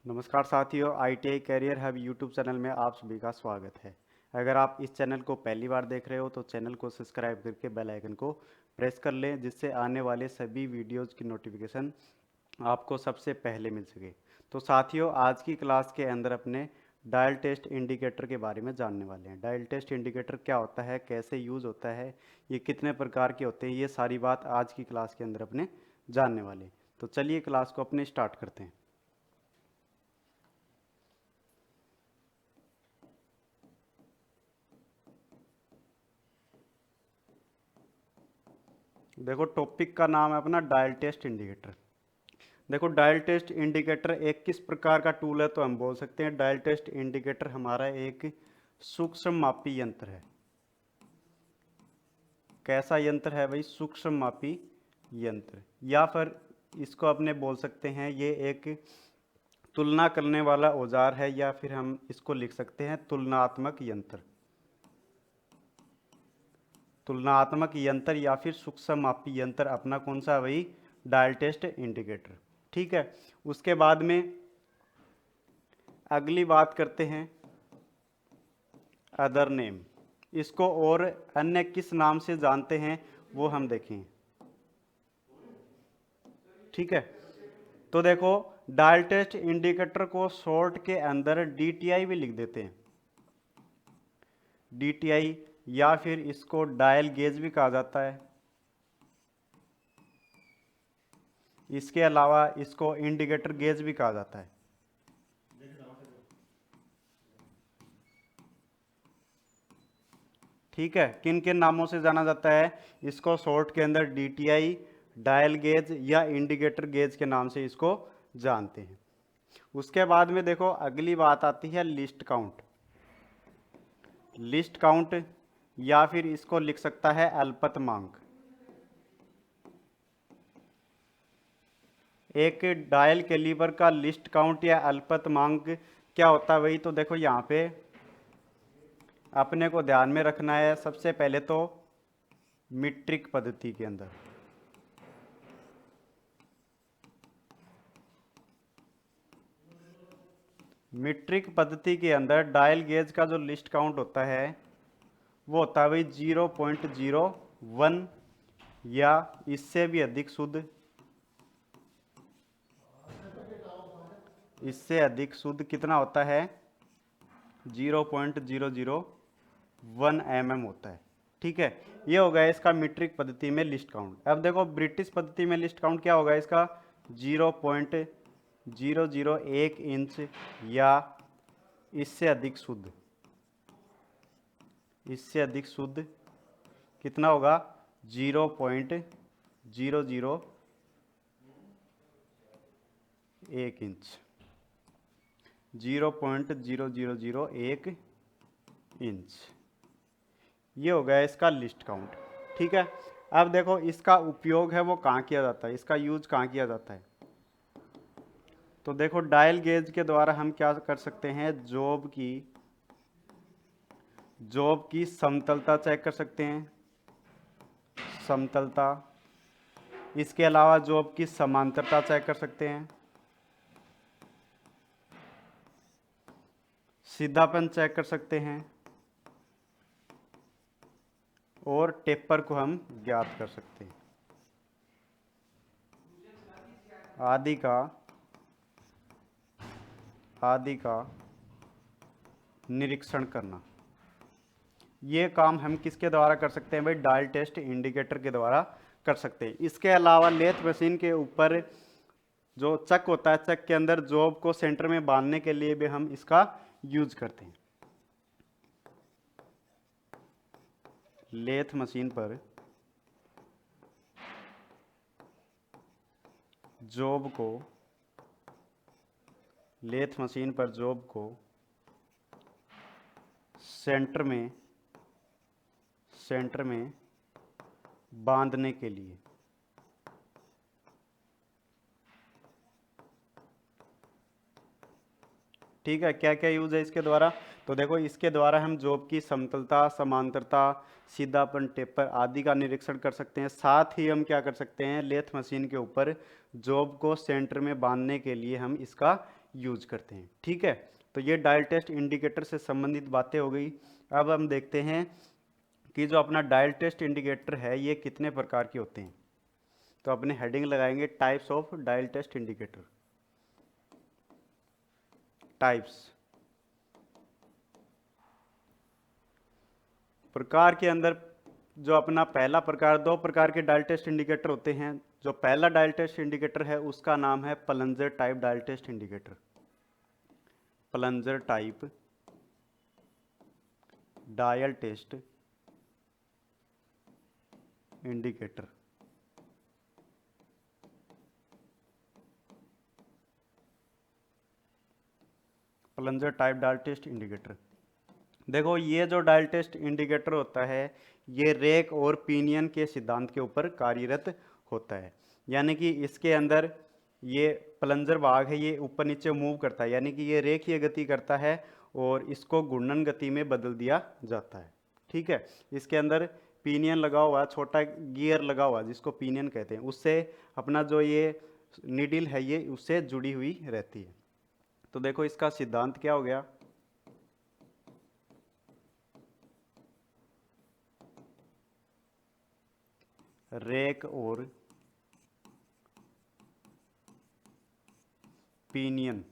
नमस्कार साथियों, ITI career hub YouTube channel में आप सभी का स्वागत है। अगर आप इस चैनल को पहली बार देख रहे हो तो चैनल को सब्सक्राइब करके बेल आइकन को प्रेस कर लें, जिससे आने वाले सभी वीडियोज़ की नोटिफिकेशन आपको सबसे पहले मिल सके। तो साथियों, आज की क्लास के अंदर अपने डायल टेस्ट इंडिकेटर के बारे में जानने वाले हैं। डायल टेस्ट इंडिकेटर क्या होता है, कैसे यूज़ होता है, ये कितने प्रकार के होते हैं, ये सारी बात आज की क्लास के अंदर अपने जानने वाले हैं। तो चलिए क्लास को अपने स्टार्ट करते हैं। देखो, टॉपिक का नाम है अपना डायल टेस्ट इंडिकेटर। देखो, डायल टेस्ट इंडिकेटर एक किस प्रकार का टूल है, तो हम बोल सकते हैं डायल टेस्ट इंडिकेटर हमारा एक सूक्ष्म मापी यंत्र है। कैसा यंत्र है भाई? सूक्ष्म मापी यंत्र, या फिर इसको अपने बोल सकते हैं ये एक तुलना करने वाला औजार है, या फिर हम इसको लिख सकते हैं तुलनात्मक यंत्र। तुलनात्मक यंत्र या फिर सूक्ष्म मापी यंत्र अपना कौन सा? वही डायल टेस्ट इंडिकेटर। ठीक है। उसके बाद में अगली बात करते हैं अदर नेम। इसको और अन्य किस नाम से जानते हैं वो हम देखें। ठीक है। तो देखो, डायल टेस्ट इंडिकेटर को शॉर्ट के अंदर DTI भी लिख देते हैं। DTI, या फिर इसको डायल गेज भी कहा जाता है। इसके अलावा इसको इंडिकेटर गेज भी कहा जाता है। ठीक है। किन किन नामों से जाना जाता है? इसको शॉर्ट के अंदर DTI, डायल गेज या इंडिकेटर गेज के नाम से इसको जानते हैं। उसके बाद में देखो, अगली बात आती है लिस्ट काउंट। लिस्ट काउंट, या फिर इसको लिख सकता है अल्पतमांक। एक डायल कैलिपर का लिस्ट काउंट या अल्पतमांक क्या होता है वही? तो देखो, यहाँ पे अपने को ध्यान में रखना है सबसे पहले तो मीट्रिक पद्धति के अंदर। मीट्रिक पद्धति के अंदर डायल गेज का जो लिस्ट काउंट होता है वो होता है भाई 0.01, या इससे भी अधिक शुद्ध, इससे अधिक शुद्ध कितना होता है? 0.001 mm होता है। ठीक है। ये हो गया इसका मीट्रिक पद्धति में लिस्ट काउंट। अब देखो, ब्रिटिश पद्धति में लिस्ट काउंट क्या होगा इसका? 0.001 इंच या इससे अधिक शुद्ध। इससे अधिक शुद्ध कितना होगा? 0.001 इंच। 0.0001 इंच, ये हो गया इसका लिस्ट काउंट। ठीक है। अब देखो, इसका उपयोग है वो कहाँ किया जाता है, इसका यूज कहाँ किया जाता है? तो देखो, डायल गेज के द्वारा हम क्या कर सकते हैं? जॉब की समतलता चेक कर सकते हैं, समतलता। इसके अलावा जॉब की समांतरता चेक कर सकते हैं, सीधापन चेक कर सकते हैं, और टेपर को हम ज्ञात कर सकते हैं। आदि का निरीक्षण करना, ये काम हम किसके द्वारा कर सकते हैं भाई? डायल टेस्ट इंडिकेटर के द्वारा कर सकते हैं। इसके अलावा लेथ मशीन के ऊपर जो चक होता है, चक के अंदर जॉब को सेंटर में बांधने के लिए भी हम इसका यूज करते हैं। लेथ मशीन पर जॉब को लेथ मशीन पर जॉब को सेंटर में बांधने के लिए ठीक है। क्या क्या यूज है इसके द्वारा? तो देखो, इसके द्वारा हम जॉब की समतलता, समांतरता, सीधापन, टेपर आदि का निरीक्षण कर सकते हैं। साथ ही हम क्या कर सकते हैं? लेथ मशीन के ऊपर जॉब को सेंटर में बांधने के लिए हम इसका यूज करते हैं। ठीक है, तो ये डायल टेस्ट इंडिकेटर से संबंधित बातें हो गई। अब हम देखते हैं कि जो अपना डायल टेस्ट इंडिकेटर है ये कितने प्रकार के होते हैं। तो अपने हेडिंग लगाएंगे types of dial test indicator. Types, प्रकार के अंदर जो अपना पहला प्रकार, दो प्रकार के डायल टेस्ट इंडिकेटर होते हैं। जो पहला डायल टेस्ट इंडिकेटर है उसका नाम है plunger type dial test indicator. Plunger type dial test indicator. Plunger type dial test indicator, देखो ये जो डायल टेस्ट इंडिकेटर होता है ये रेक और पिनियन के सिद्धांत के ऊपर कार्यरत होता है। यानी कि इसके अंदर ये प्लंजर भाग है ये ऊपर नीचे मूव करता है, यानी कि ये रेखीय गति करता है और इसको घूर्णन गति में बदल दिया जाता है। ठीक है, इसके अंदर पिनियन लगा हुआ, छोटा गियर लगा हुआ जिसको पिनियन कहते हैं, उससे अपना जो ये नीडल है ये उससे जुड़ी हुई रहती है। तो देखो इसका सिद्धांत क्या हो गया, रेक और पिनियन,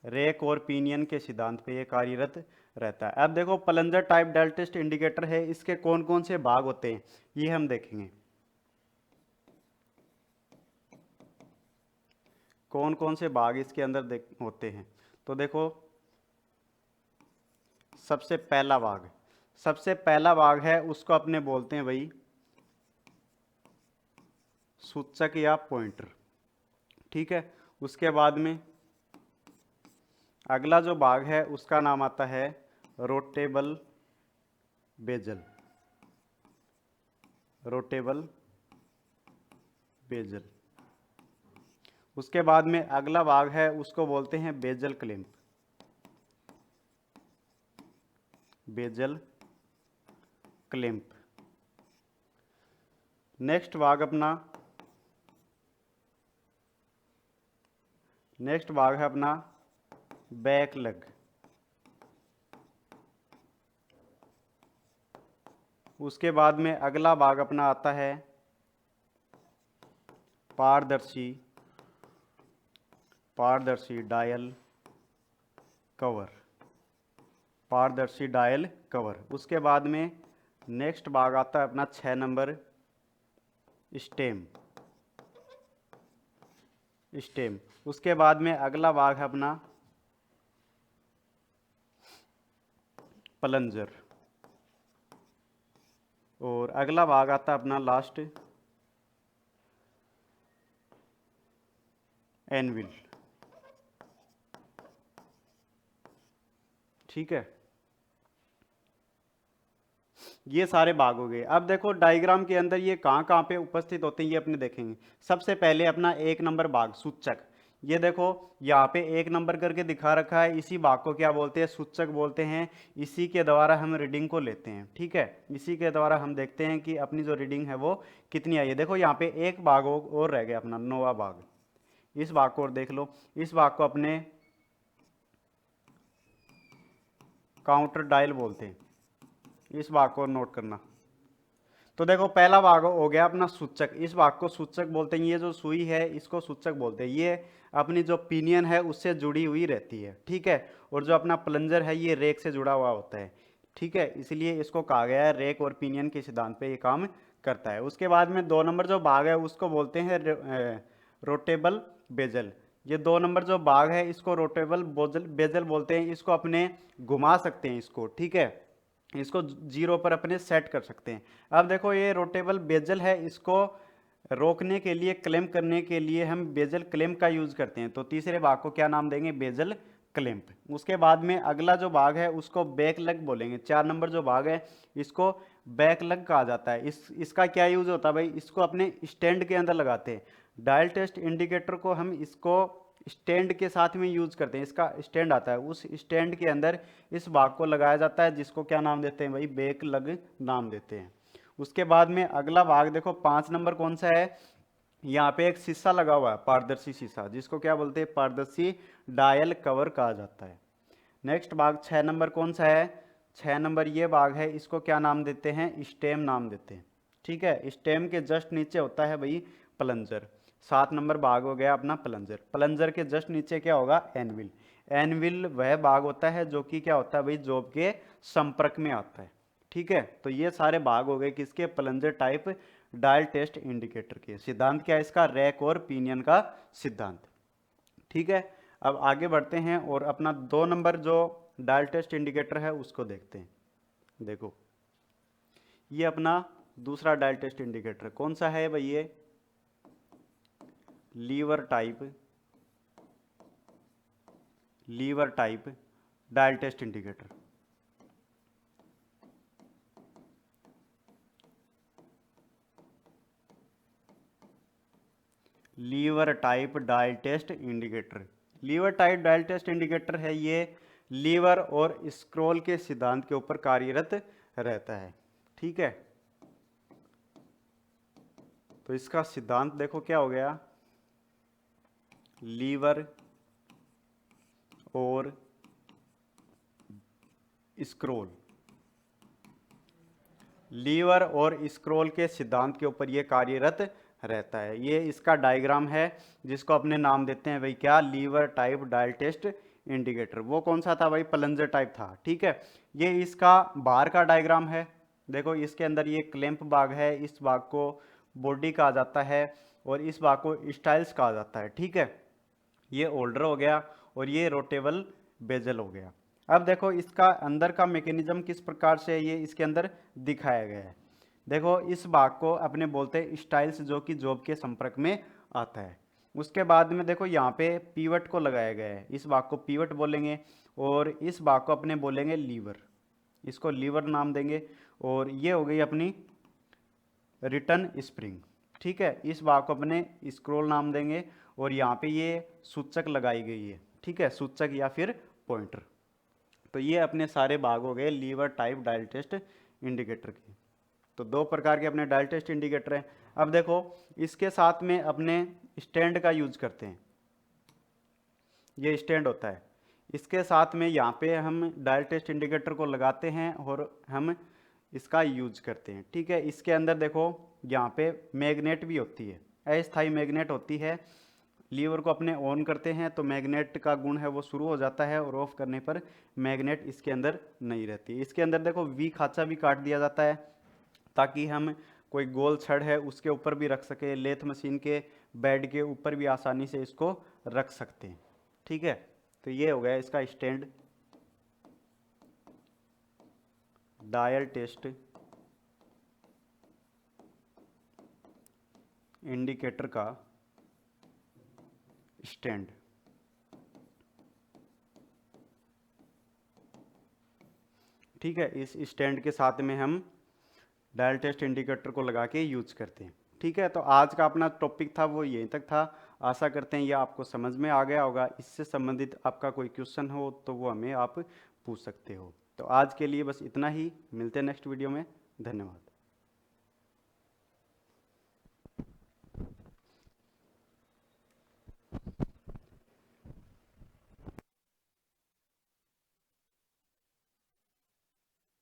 रेक और पिनियन के सिद्धांत पे ये कार्यरत रहता है। अब देखो plunger type dial test indicator है, इसके कौन कौन से भाग होते हैं ये हम देखेंगे। कौन कौन से भाग इसके अंदर होते हैं, तो देखो सबसे पहला भाग है उसको अपने बोलते हैं भाई सूचक या पॉइंटर। ठीक है, उसके बाद में अगला जो भाग है उसका नाम आता है रोटेबल बेजल। Rotatable bezel. उसके बाद में अगला भाग है उसको बोलते हैं bezel clamp. Bezel clamp. Next भाग है अपना बैक लेग। उसके बाद में अगला भाग अपना आता है पारदर्शी डायल कवर। पारदर्शी डायल कवर। उसके बाद में नेक्स्ट भाग आता है अपना 6 नंबर स्टेम। उसके बाद में अगला भाग है अपना प्लंजर और अगला भाग आता है अपना लास्ट एनविल। ठीक है, ये सारे भाग हो गए। अब देखो डायग्राम के अंदर ये कहाँ कहाँ पे उपस्थित होते हैं ये अपने देखेंगे। सबसे पहले अपना 1 नंबर भाग सूचक। ये देखो यहाँ पे 1 नंबर करके दिखा रखा है, इसी भाग को क्या बोलते हैं, सूचक बोलते हैं। इसी के द्वारा हम रीडिंग को लेते हैं। ठीक है, इसी के द्वारा हम देखते हैं कि अपनी जो रीडिंग है वो कितनी आई है। देखो यहाँ पे एक भाग और रह गया अपना 9वां भाग। इस भाग को और देख लो, इस भाग को अपने काउंटर डायल बोलते हैं। इस भाग को नोट करना। तो देखो पहला भाग हो गया अपना सूचक, इस भाग को सूचक बोलते हैं। ये जो सुई है इसको सूचक बोलते हैं। ये अपनी जो पिनियन है उससे जुड़ी हुई रहती है। ठीक है, और जो अपना प्लंजर है ये रेक से जुड़ा हुआ होता है। ठीक है, इसलिए इसको कहा गया है रेक और पिनियन के सिद्धांत पे ये काम करता है। उसके बाद में 2 नंबर जो भाग है उसको बोलते हैं रोटेबल बेजल। ये 2 नंबर जो भाग है इसको रोटेबल बेजल बोलते हैं। इसको अपने घुमा सकते हैं इसको। ठीक है, इसको 0 पर अपने सेट कर सकते हैं। अब देखो ये रोटेबल बेजल है, इसको रोकने के लिए, क्लैंप करने के लिए हम बेजल क्लैंप का यूज करते हैं। तो तीसरे भाग को क्या नाम देंगे, बेजल क्लैंप। उसके बाद में अगला जो भाग है उसको बैक लेग बोलेंगे। 4 नंबर जो भाग है इसको बैक लेग कहा जाता है। इसका क्या यूज होता है भाई, इसको अपने स्टैंड के अंदर लगाते हैं। डायल टेस्ट इंडिकेटर को हम इसको स्टैंड के साथ में यूज करते हैं। इसका स्टैंड आता है, उस स्टैंड के अंदर इस भाग को लगाया जाता है जिसको क्या नाम देते हैं भाई, बैक लेग नाम देते हैं। उसके बाद में अगला भाग देखो 5 नंबर कौन सा है, यहाँ पे एक शीशा लगा हुआ है, पारदर्शी शीशा, जिसको क्या बोलते हैं, पारदर्शी डायल कवर कहा जाता है। नेक्स्ट भाग 6 नंबर कौन सा है, 6 नंबर ये भाग है, इसको क्या नाम देते हैं, स्टेम नाम देते हैं। ठीक है, स्टेम के जस्ट नीचे होता है भाई प्लंजर। 7 नंबर भाग हो गया अपना प्लंजर। प्लंजर के जस्ट नीचे क्या होगा, एनविल। एनविल वह भाग होता है जो कि क्या होता है भाई, जॉब के संपर्क में आता है। ठीक है, तो ये सारे भाग हो गए किसके, plunger type dial test indicator के। सिद्धांत क्या है इसका, रैक और पिनियन का सिद्धांत। ठीक है, अब आगे बढ़ते हैं और अपना 2 नंबर जो डायल टेस्ट इंडिकेटर है उसको देखते हैं। देखो ये अपना दूसरा डायल टेस्ट इंडिकेटर कौन सा है भाई, ये lever type dial test indicator. Lever type dial test indicator, lever type dial test indicator है ये, लीवर और स्क्रॉल के सिद्धांत के ऊपर कार्यरत रहता है। ठीक है, तो इसका सिद्धांत देखो क्या हो गया, लीवर और स्क्रॉल, लीवर और स्क्रॉल के सिद्धांत के ऊपर ये कार्यरत रहता है। ये इसका डायग्राम है जिसको अपने नाम देते हैं भाई क्या, lever type dial test indicator. वो कौन सा था भाई, प्लंजर टाइप था। ठीक है, ये इसका बाहर का डायग्राम है। देखो इसके अंदर ये क्लैंप भाग है, इस भाग को बॉडी कहा जाता है और इस भाग को स्टाइल्स कहा जाता है। ठीक है, ये होल्डर हो गया और ये रोटेबल बेजल हो गया। अब देखो इसका अंदर का मैकेनिज्म किस प्रकार से ये इसके अंदर दिखाया गया है। देखो इस भाग को अपने बोलते हैं स्टाइल्स, जो कि जॉब के संपर्क में आता है। उसके बाद में देखो यहाँ पे पीवट को लगाया गया है, इस भाग को पीवट बोलेंगे और इस भाग को अपने बोलेंगे लीवर, इसको लीवर नाम देंगे। और ये हो गई अपनी रिटर्न स्प्रिंग। ठीक है, इस भाग को अपने स्क्रॉल नाम देंगे और यहाँ पे ये सूचक लगाई गई है। ठीक है, सूचक या फिर पॉइंटर। तो ये अपने सारे भाग हो गए lever type dial test indicator के। तो 2 प्रकार के अपने डायल टेस्ट इंडिकेटर हैं। अब देखो इसके साथ में अपने स्टैंड का यूज करते हैं, ये स्टैंड होता है, इसके साथ में यहाँ पे हम डायल टेस्ट इंडिकेटर को लगाते हैं और हम इसका यूज करते हैं। ठीक है, इसके अंदर देखो यहाँ पे मैग्नेट भी होती है, अस्थायी मैग्नेट होती है। लीवर को अपने ऑन करते हैं तो मैग्नेट का गुण है वो शुरू हो जाता है और ऑफ करने पर मैग्नेट इसके अंदर नहीं रहती। इसके अंदर देखो वी खांचा भी काट दिया जाता है ताकि हम कोई गोल छड़ है उसके ऊपर भी रख सके, लेथ मशीन के बेड के ऊपर भी आसानी से इसको रख सकते हैं। ठीक है, तो ये हो गया इसका स्टैंड डायल टेस्ट इंडिकेटर का स्टैंड। ठीक है, इस स्टैंड के साथ में हम डायल टेस्ट इंडिकेटर को लगा के यूज करते हैं। ठीक है, तो आज का अपना टॉपिक था वो यहीं तक था। आशा करते हैं ये आपको समझ में आ गया होगा। इससे संबंधित आपका कोई क्वेश्चन हो तो वो हमें आप पूछ सकते हो। तो आज के लिए बस इतना ही, मिलते हैं नेक्स्ट वीडियो में। धन्यवाद।